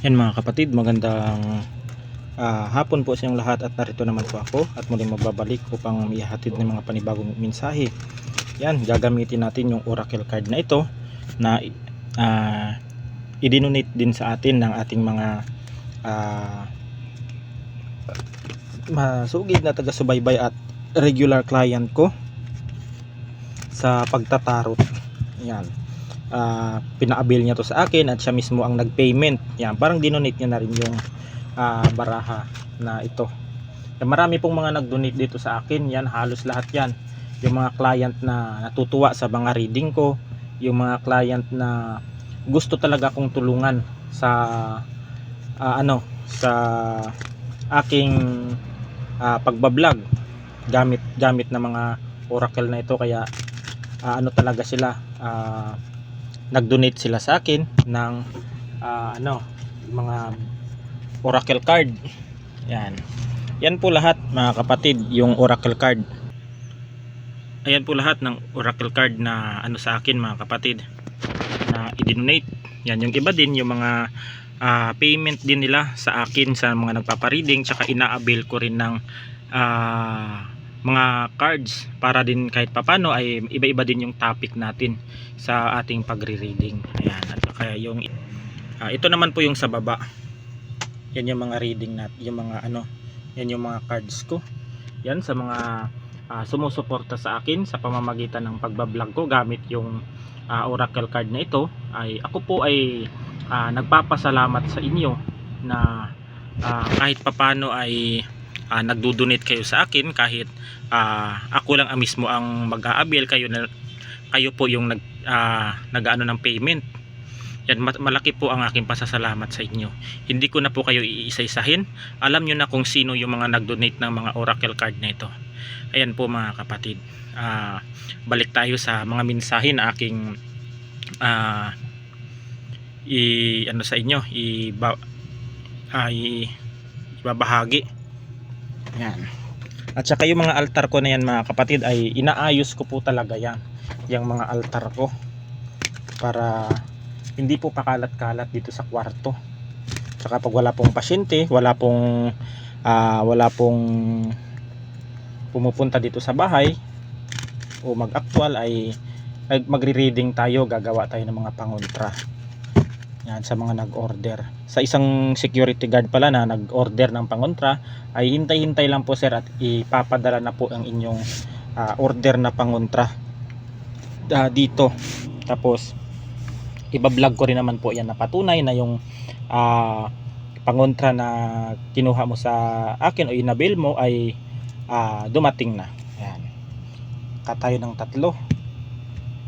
Yan mga kapatid, magandang hapon po sa inyong lahat, at narito naman po ako at muling magbabalik upang ihatid ng mga panibagong mensahe. Yan, gagamitin natin yung oracle card na ito na i-donate din sa atin ng ating mga masugid na taga-subaybay at regular client ko sa pagtatarot. Yan, pina-avail niya to sa akin at siya mismo ang nag-payment. Yan, parang dinonate niya na rin yung baraha na ito. Yan, marami pong mga nag-donate dito sa akin. Yan, halos lahat yan. Yung mga client na natutuwa sa mga reading ko, yung mga client na gusto talaga akong tulungan sa sa aking pagbablog gamit na mga oracle na ito. Kaya talaga sila, nag-donate sila sa akin ng mga oracle card. Yan po lahat mga kapatid, yung oracle card. Ayan po lahat ng oracle card na sa akin mga kapatid, na i-donate. Yan, yung iba din yung mga payment din nila sa akin sa mga nagpapa-reading, tsaka ina-avail ko rin ng mga cards para din kahit papano ay iba-iba din yung topic natin sa ating pagre-reading. Ayan, at kaya yung ito naman po yung sa baba. Yan yung mga reading natin, yung mga yan yung mga cards ko. Yan sa mga sumusuporta sa akin sa pamamagitan ng pagbablog ko gamit yung oracle card na ito. Ay ako po ay nagpapasalamat sa inyo na kahit papano ay nagdo-donate kayo sa akin, kahit ako lang mismo ang mag-aabil, kayo po yung nag-ano ng payment. Yan, malaki po ang aking pasasalamat sa inyo. Hindi ko na po kayo iisa-isahin. Alam nyo na kung sino yung mga nag-donate ng mga oracle card na ito. Ayan po mga kapatid, balik tayo sa mga mensahe na aking sa inyo ibabahagi. Yan. At saka yung mga altar ko na yan mga kapatid ay inaayos ko po talaga yan, yung mga altar ko, para hindi po pakalat-kalat dito sa kwarto. Saka pag wala pong pasyente, wala pong pumupunta dito sa bahay o mag-actual, ay magre-reading tayo, gagawa tayo ng mga pangontra. Yan, sa mga nag-order. Sa isang security guard pala na nag-order ng pangontra, ay hintay-hintay lang po sir at ipapadala na po ang inyong order na pangontra dito. Tapos iba-vlog ko rin naman po yan na patunay na yung pangontra na kinuha mo sa akin o inabil mo ay dumating na. Yan, katayo ng 3.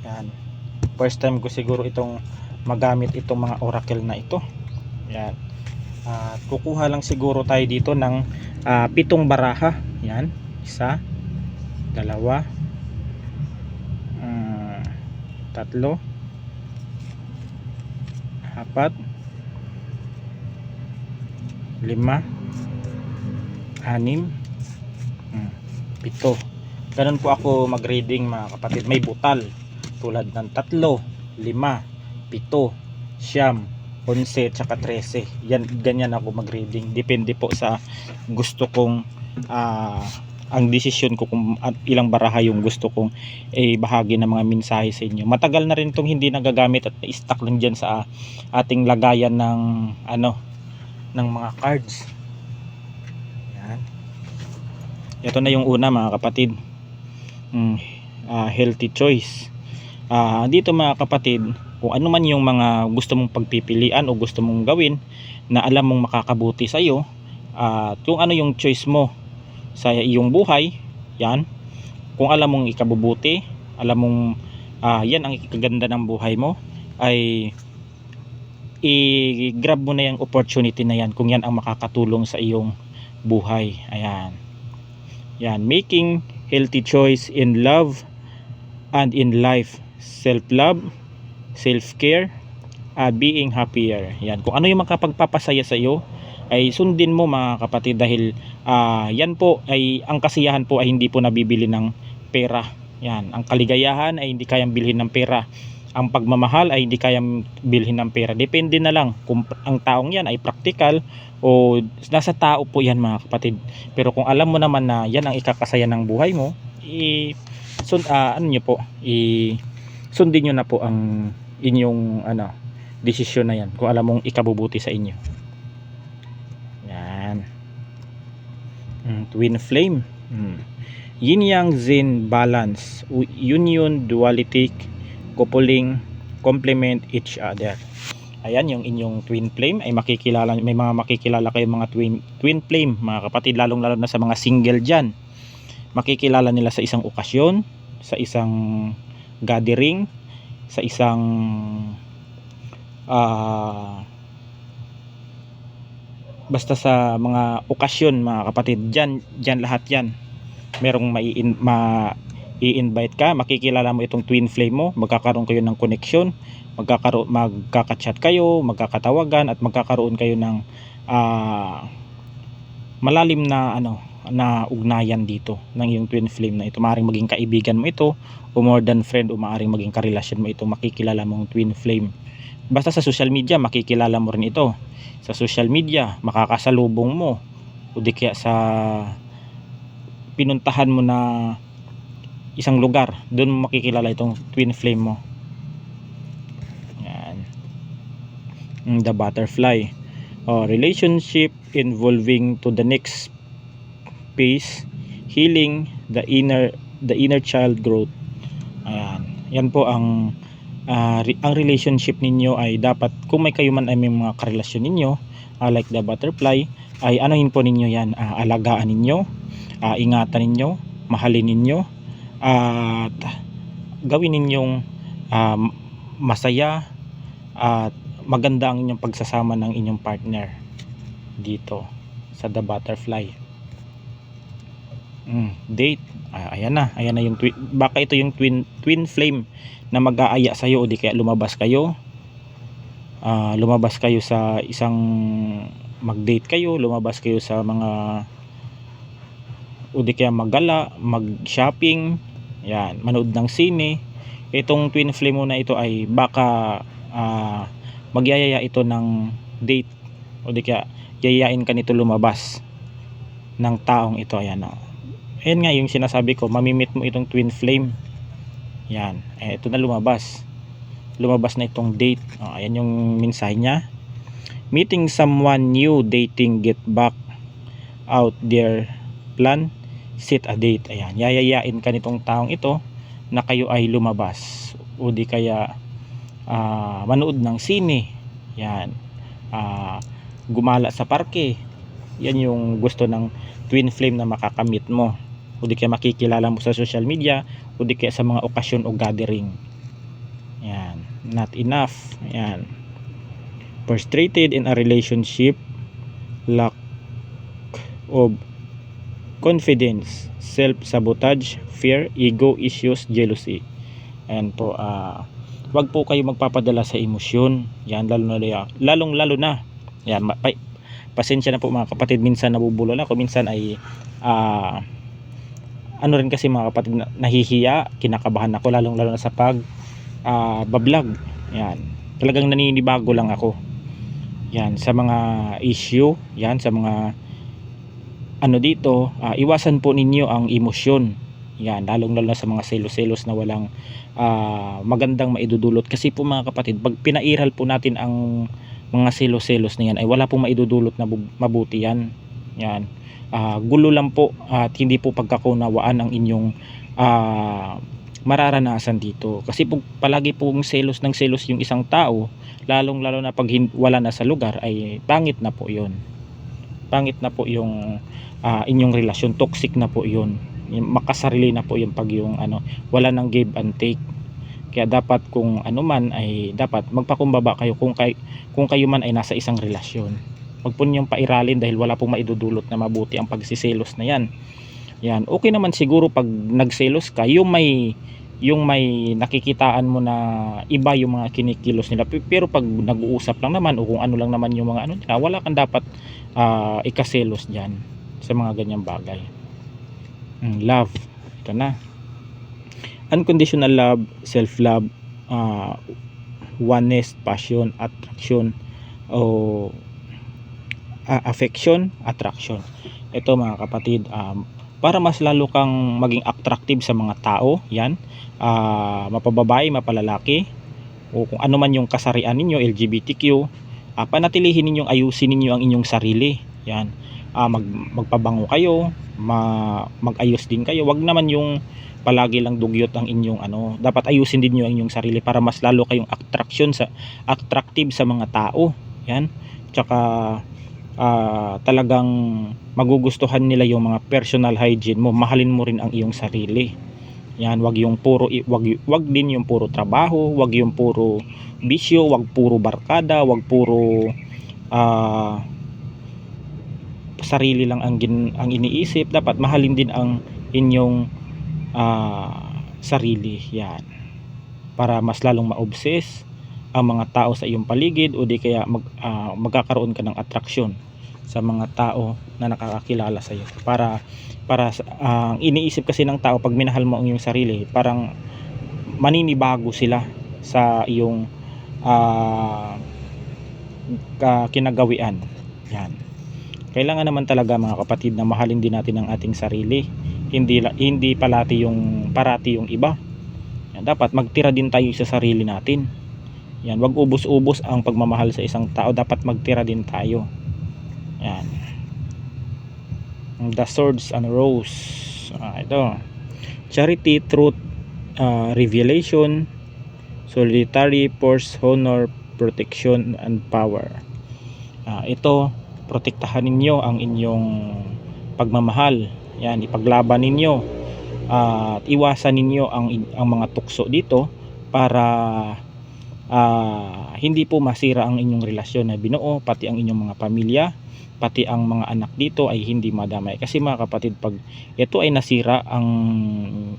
Yan, first time ko siguro itong magamit itong mga oracle na ito. Yan, kukuha lang siguro tayo dito ng 7 baraha. Yan, 1, 2, 3, 4, 5, 6, 7, 7. Ganun po ako mag-reading mga kapatid. May butal tulad ng 3, 5, 7, 9, 11, tsaka 13. Yan, ganyan ako mag-reading. Depende po sa gusto kong ang desisyon ko kung ilang baraha yung gusto kong bahagi ng mga mensahe sa inyo. Matagal na rin itong hindi nagagamit at i-stock lang dyan sa ating lagayan ng ng mga cards. Yan. Ito na yung una mga kapatid. Healthy choice. Dito mga kapatid, kung ano man yung mga gusto mong pagpipilian o gusto mong gawin na alam mong makakabuti sa iyo, kung ano yung choice mo sa iyong buhay, yan, kung alam mong ikabubuti, alam mong yan ang ikaganda ng buhay mo, ay i-grab mo na yung opportunity na yan kung yan ang makakatulong sa iyong buhay. Ayan, yan, making healthy choice in love and in life, self-love, self-care, being happier. Yan, kung ano yung makapagpapasaya sa iyo ay sundin mo mga kapatid, dahil yan po ay ang kasiyahan po ay hindi po nabibili ng pera. Yan, ang kaligayahan ay hindi kayang bilhin ng pera. Ang pagmamahal ay hindi kayang bilhin ng pera. Depende na lang kung ang taong yan ay practical o nasa tao po yan, mga kapatid. Pero kung alam mo naman na yan ang ikakasaya ng buhay mo, ano nyo po, sundin nyo na po ang inyong desisyon na yan kung alam mong ikabubuti sa inyo. Yan. Twin flame. Yin yang yin balance, union, duality, coupling, complement each other. Ayan, yung inyong twin flame ay makikilala, may mga makikilala kayo mga twin flame, mga kapatid, lalong lalo na sa mga single dyan. Makikilala nila sa isang okasyon, sa isang gathering, sa isang basta sa mga okasyon, mga kapatid. Dyan lahat yan. Merong i-invite ka, makikilala mo itong twin flame mo, magkakaroon kayo ng connection, magkaka-chat kayo, magkakatawagan, at magkakaroon kayo ng malalim na na ugnayan dito ng iyong twin flame na ito. Maaaring maging kaibigan mo ito, o more than friend, o maaaring maging karelasyon mo ito, makikilala mong twin flame. Basta sa social media makikilala mo rin ito. Sa social media makakasalubong mo, o di kaya sa pinuntahan mo na isang lugar, doon mo makikilala itong twin flame mo. Yan. The butterfly, relationship involving to the next phase, healing the inner child growth. Ayan. Yan po ang relationship ninyo ay dapat, kung may kayo man ay may mga karelasyon ninyo, like the butterfly, ay anuhin po ninyo yan, alagaan ninyo, ingatan ninyo, mahalin ninyo, at gawin ninyong masaya at maganda ang inyong pagsasama ng inyong partner dito sa the butterfly. Date, ayan na yung baka ito yung twin flame na mag-aaya sa iyo, o di kaya lumabas kayo sa isang, mag-date kayo, lumabas kayo sa mga, o di kaya maggala, mag-shopping, yan, manood ng sine. Itong twin flame mo na ito ay baka magyayaya ito ng date, o di kaya yayain ka nito lumabas ng taong ito. Ayan, ayan nga yung sinasabi ko, mamimit mo itong twin flame. Yan, ito na lumabas na itong date. Ayan yung mensahe niya. Meeting someone new, dating, get back out there, plan, set a date. Ayan, yayayain ka nitong taong ito na kayo ay lumabas, o di kaya manood ng sine. Yan, gumala sa parke. Yan yung gusto ng twin flame na makakamit mo, o di kaya makikilala mo sa social media, o di kaya sa mga okasyon o gathering. Yan, not enough. Yan, frustrated in a relationship, lack of confidence, self-sabotage, fear, ego issues, jealousy. Ayan po, wag po kayo magpapadala sa emosyon. Yan, lalong lalo na. Yan, pasensya na po mga kapatid, minsan nabubulol ako, minsan ay rin kasi mga kapatid, nahihiya, kinakabahan ako, lalong lalo na sa bablog. Yan, talagang naninibago lang ako. Yan, sa mga issue, yan, sa mga dito, iwasan po ninyo ang emosyon. Yan, lalong lalo na sa mga selos-selos na walang magandang maidudulot. Kasi po mga kapatid, pag pinairal po natin ang mga selos-selos na yan, ay wala pong maidudulot na mabuti yan. Yan, gulo lang po, at hindi po pagkakunawaan ang inyong mararanasan dito. Kasi po palagi pong selos ng selos yung isang tao, lalong lalo na pag wala na sa lugar, ay pangit na po yun. Pangit na po yung inyong relasyon, toxic na po yun, makasarili na po yung pag yung wala nang give and take. Kaya dapat kung man ay dapat magpakumbaba kayo kung kayo man ay nasa isang relasyon. Wag po niyong pairalin dahil wala pong maidudulot na mabuti ang pagsiselos na yan. Yan, okay naman siguro pag nagselos ka, yung may nakikitaan mo na iba yung mga kinikilos nila, pero pag nag-uusap lang naman o kung ano lang naman yung mga nila, wala kang dapat ikaselos dyan sa mga ganyang bagay. Love, ito na, unconditional love, self love, ah, oneness, passion, attraction, o affection, attraction. Ito mga kapatid, para mas lalo kang maging attractive sa mga tao, yan, mapababae, mapalalaki, o kung ano man yung kasarian ninyo, LGBTQ, panatilihin ninyong ayusin ninyo ang inyong sarili. Yan, magpabango kayo, magayos din kayo. Wag naman yung palagi lang dugyot ang inyong ano. Dapat ayusin din niyo ang inyong sarili para mas lalo kayong attractive sa mga tao. Yan. Tsaka talagang magugustuhan nila yung mga personal hygiene mo. Mahalin mo rin ang iyong sarili. Yan, wag yung puro wag din yung puro trabaho, wag yung puro bisyo, wag puro barkada, wag puro sarili lang ang iniisip. Dapat mahalin din ang inyong sarili. Yan, para mas lalong ma-obsess ang mga tao sa iyong paligid, o di kaya magkakaroon ka ng attraction sa mga tao na nakakakilala sa iyo. Para ang iniisip kasi ng tao, pag minahal mo ang iyong sarili, parang maninibago sila sa iyong kinagawian. Yan. Kailangan naman talaga mga kapatid na mahalin din natin ang ating sarili. Hindi parati yung iba. Yan, dapat magtira din tayo sa sarili natin. Yan, wag ubos-ubos ang pagmamahal sa isang tao, dapat magtira din tayo. Yan. The Swords and Rose. Ito. Charity, truth, revelation, solidarity, force, honor, protection, and power. Ito, protektahan ninyo ang inyong pagmamahal. Yan, ipaglaban ninyo at iwasan ninyo ang mga tukso dito para hindi po masira ang inyong relasyon na binuo, pati ang inyong mga pamilya, pati ang mga anak dito ay hindi madamay. Kasi mga kapatid, pag ito ay nasira ang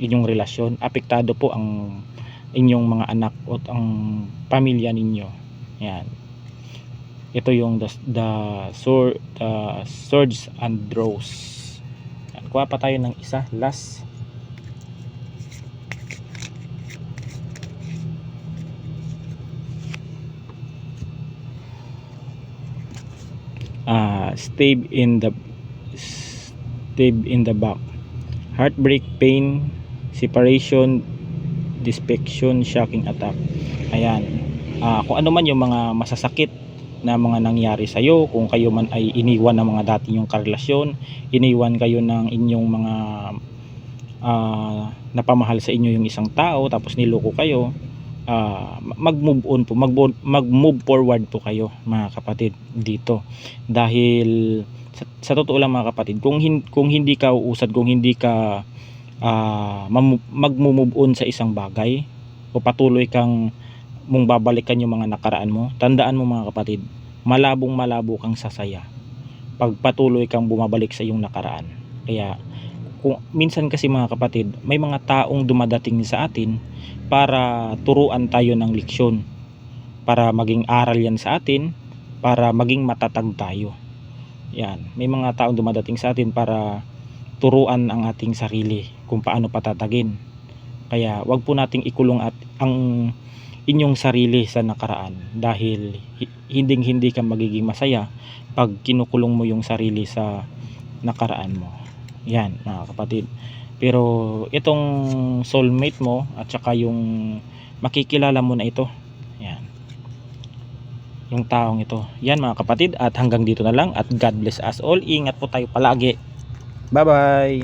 inyong relasyon, apektado po ang inyong mga anak o ang pamilya ninyo. Yan. Ito yung the Swords and Rose. Yan. Kuha pa tayo ng isa, last. Stab in the back, heartbreak, pain, separation, dispection, shocking attack. Ayan, kung ano man yung mga masasakit na mga nangyari sa iyo, kung kayo man ay iniwan ng mga dati yung karelasyon, iniwan kayo ng inyong mga napamahal sa inyo yung isang tao, tapos niloko kayo, mag-move on po, mag-move forward po kayo mga kapatid dito. Dahil sa totoo lang mga kapatid, kung hindi ka uusad, kung hindi ka mag-move on sa isang bagay, o patuloy kang mong babalikan yung mga nakaraan mo, tandaan mo mga kapatid, malabo kang sasaya pag patuloy kang bumabalik sa iyong nakaraan. Kaya kung minsan kasi mga kapatid, may mga taong dumadating sa atin para turuan tayo ng leksyon, para maging aral yan sa atin, para maging matatag tayo. Yan, may mga taong dumadating sa atin para turuan ang ating sarili kung paano patatagin. Kaya wag po nating ikulong ang inyong sarili sa nakaraan, dahil hindi ka magiging masaya pag kinukulong mo yung sarili sa nakaraan mo. Yan mga kapatid. Pero itong soulmate mo at saka yung makikilala mo na ito, yan, yung taong ito, yan mga kapatid. At hanggang dito na lang, at God bless us all. Ingat po tayo palagi. Bye bye.